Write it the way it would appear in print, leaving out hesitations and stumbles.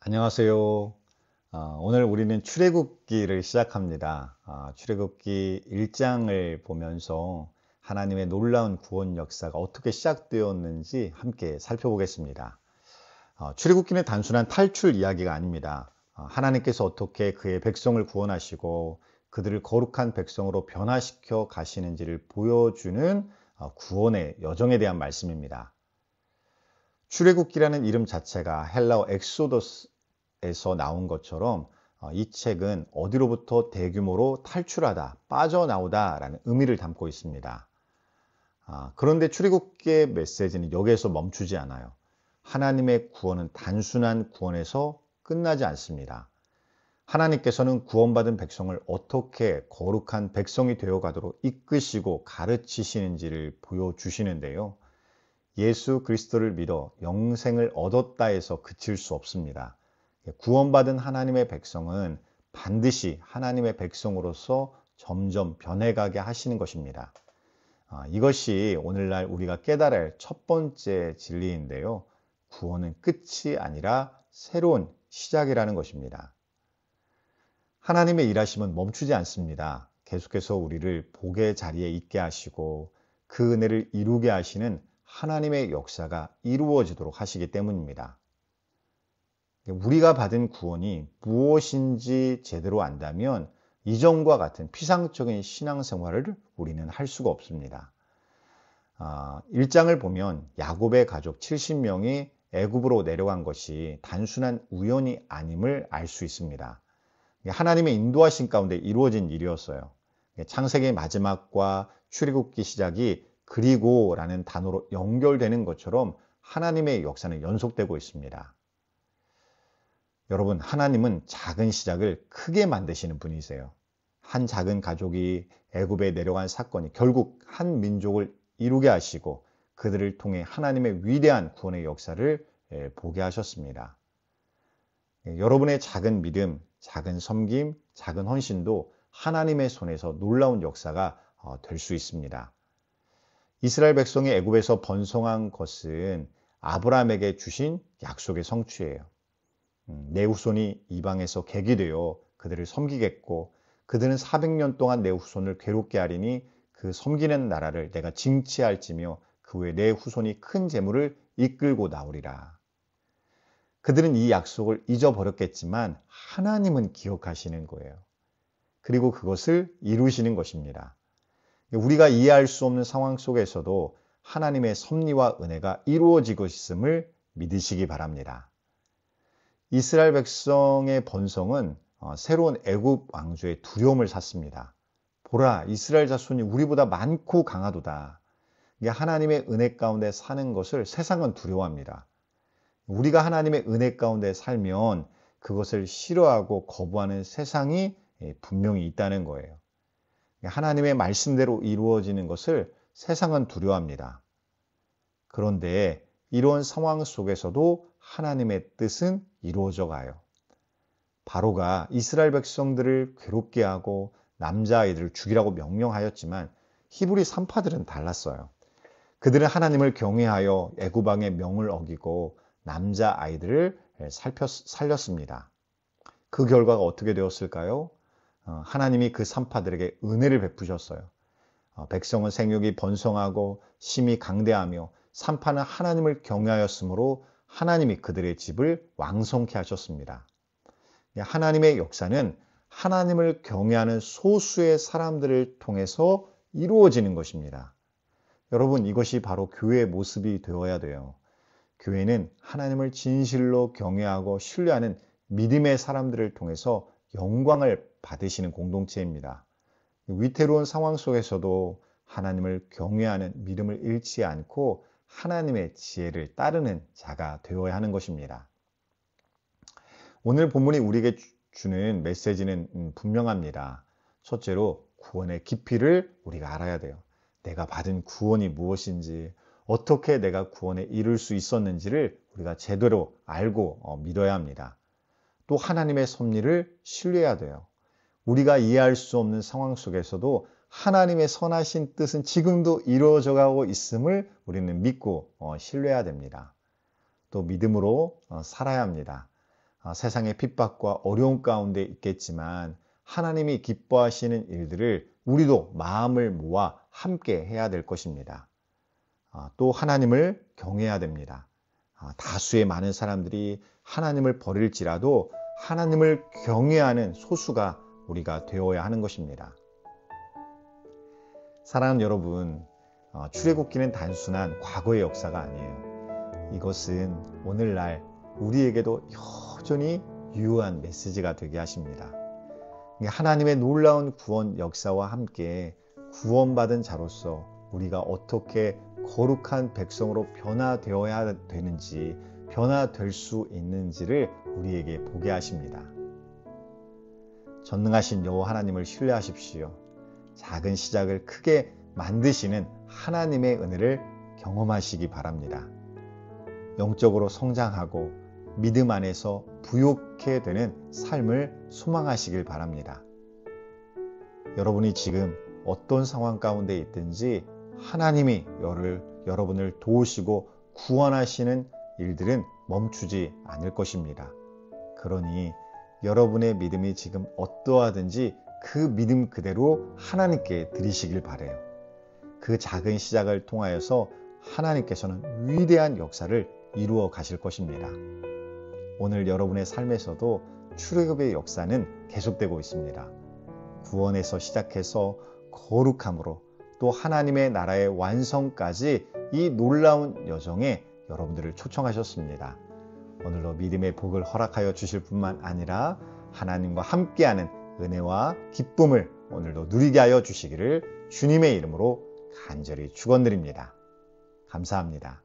안녕하세요. 오늘 우리는 출애굽기를 시작합니다. 출애굽기 1장을 보면서 하나님의 놀라운 구원 역사가 어떻게 시작되었는지 함께 살펴보겠습니다. 출애굽기는 단순한 탈출 이야기가 아닙니다. 하나님께서 어떻게 그의 백성을 구원하시고 그들을 거룩한 백성으로 변화시켜 가시는지를 보여주는 구원의 여정에 대한 말씀입니다. 출애굽기라는 이름 자체가 헬라어 엑소더스에서 나온 것처럼 이 책은 어디로부터 대규모로 탈출하다, 빠져나오다 라는 의미를 담고 있습니다. 그런데 출애굽기의 메시지는 여기에서 멈추지 않아요. 하나님의 구원은 단순한 구원에서 끝나지 않습니다. 하나님께서는 구원받은 백성을 어떻게 거룩한 백성이 되어가도록 이끄시고 가르치시는지를 보여주시는데요. 예수 그리스도를 믿어 영생을 얻었다 해서 그칠 수 없습니다. 구원받은 하나님의 백성은 반드시 하나님의 백성으로서 점점 변해가게 하시는 것입니다. 이것이 오늘날 우리가 깨달아야 할 첫 번째 진리인데요. 구원은 끝이 아니라 새로운 시작이라는 것입니다. 하나님의 일하심은 멈추지 않습니다. 계속해서 우리를 복의 자리에 있게 하시고 그 은혜를 이루게 하시는 하나님의 역사가 이루어지도록 하시기 때문입니다. 우리가 받은 구원이 무엇인지 제대로 안다면 이전과 같은 피상적인 신앙생활을 우리는 할 수가 없습니다. 1장을 보면 야곱의 가족 70명이 애굽으로 내려간 것이 단순한 우연이 아님을 알 수 있습니다. 하나님의 인도하신 가운데 이루어진 일이었어요. 창세기의 마지막과 출애굽기 시작이 그리고라는 단어로 연결되는 것처럼 하나님의 역사는 연속되고 있습니다. 여러분, 하나님은 작은 시작을 크게 만드시는 분이세요. 한 작은 가족이 애굽에 내려간 사건이 결국 한 민족을 이루게 하시고 그들을 통해 하나님의 위대한 구원의 역사를 보게 하셨습니다. 여러분의 작은 믿음, 작은 섬김, 작은 헌신도 하나님의 손에서 놀라운 역사가 될 수 있습니다. 이스라엘 백성이 애굽에서 번성한 것은 아브라함에게 주신 약속의 성취예요. 내 후손이 이방에서 객이 되어 그들을 섬기겠고 그들은 400년 동안 내 후손을 괴롭게 하리니 그 섬기는 나라를 내가 징치할지며 그 후에 내 후손이 큰 재물을 이끌고 나오리라. 그들은 이 약속을 잊어버렸겠지만 하나님은 기억하시는 거예요. 그리고 그것을 이루시는 것입니다. 우리가 이해할 수 없는 상황 속에서도 하나님의 섭리와 은혜가 이루어지고 있음을 믿으시기 바랍니다. 이스라엘 백성의 번성은 새로운 애굽 왕조의 두려움을 샀습니다. 보라, 이스라엘 자손이 우리보다 많고 강하도다. 하나님의 은혜 가운데 사는 것을 세상은 두려워합니다. 우리가 하나님의 은혜 가운데 살면 그것을 싫어하고 거부하는 세상이 분명히 있다는 거예요. 하나님의 말씀대로 이루어지는 것을 세상은 두려워합니다. 그런데 이런 상황 속에서도 하나님의 뜻은 이루어져 가요. 바로가 이스라엘 백성들을 괴롭게 하고 남자아이들을 죽이라고 명령하였지만 히브리 산파들은 달랐어요. 그들은 하나님을 경외하여 애굽 왕의 명을 어기고 남자아이들을 살렸습니다. 그 결과가 어떻게 되었을까요? 하나님이 그 산파들에게 은혜를 베푸셨어요. 백성은 생육이 번성하고 심히 강대하며 산파는 하나님을 경외하였으므로 하나님이 그들의 집을 왕성케 하셨습니다. 하나님의 역사는 하나님을 경외하는 소수의 사람들을 통해서 이루어지는 것입니다. 여러분, 이것이 바로 교회의 모습이 되어야 돼요. 교회는 하나님을 진실로 경외하고 신뢰하는 믿음의 사람들을 통해서 영광을 받으시는 공동체입니다. 위태로운 상황 속에서도 하나님을 경외하는 믿음을 잃지 않고 하나님의 지혜를 따르는 자가 되어야 하는 것입니다. 오늘 본문이 우리에게 주는 메시지는 분명합니다. 첫째로 구원의 깊이를 우리가 알아야 돼요. 내가 받은 구원이 무엇인지, 어떻게 내가 구원에 이를 수 있었는지를 우리가 제대로 알고 믿어야 합니다. 또 하나님의 섭리를 신뢰해야 돼요. 우리가 이해할 수 없는 상황 속에서도 하나님의 선하신 뜻은 지금도 이루어져 가고 있음을 우리는 믿고 신뢰해야 됩니다. 또 믿음으로 살아야 합니다. 세상의 핍박과 어려움 가운데 있겠지만 하나님이 기뻐하시는 일들을 우리도 마음을 모아 함께 해야 될 것입니다. 또 하나님을 경외해야 됩니다. 다수의 많은 사람들이 하나님을 버릴지라도 하나님을 경외하는 소수가 우리가 되어야 하는 것입니다. 사랑하는 여러분, 출애굽기는 단순한 과거의 역사가 아니에요. 이것은 오늘날 우리에게도 여전히 유효한 메시지가 되게 하십니다. 하나님의 놀라운 구원 역사와 함께 구원받은 자로서 우리가 어떻게 거룩한 백성으로 변화되어야 되는지, 변화될 수 있는지를 우리에게 보게 하십니다. 전능하신 여호와 하나님을 신뢰하십시오. 작은 시작을 크게 만드시는 하나님의 은혜를 경험하시기 바랍니다. 영적으로 성장하고 믿음 안에서 부욕해 되는 삶을 소망하시길 바랍니다. 여러분이 지금 어떤 상황 가운데 있든지 하나님이 여러분을 도우시고 구원하시는 일들은 멈추지 않을 것입니다. 그러니 여러분의 믿음이 지금 어떠하든지 그 믿음 그대로 하나님께 드리시길 바라요. 그 작은 시작을 통하여서 하나님께서는 위대한 역사를 이루어 가실 것입니다. 오늘 여러분의 삶에서도 출애굽의 역사는 계속되고 있습니다. 구원에서 시작해서 거룩함으로 또 하나님의 나라의 완성까지 이 놀라운 여정에 여러분들을 초청하셨습니다. 오늘도 믿음의 복을 허락하여 주실 뿐만 아니라 하나님과 함께하는 은혜와 기쁨을 오늘도 누리게 하여 주시기를 주님의 이름으로 간절히 축원드립니다. 감사합니다.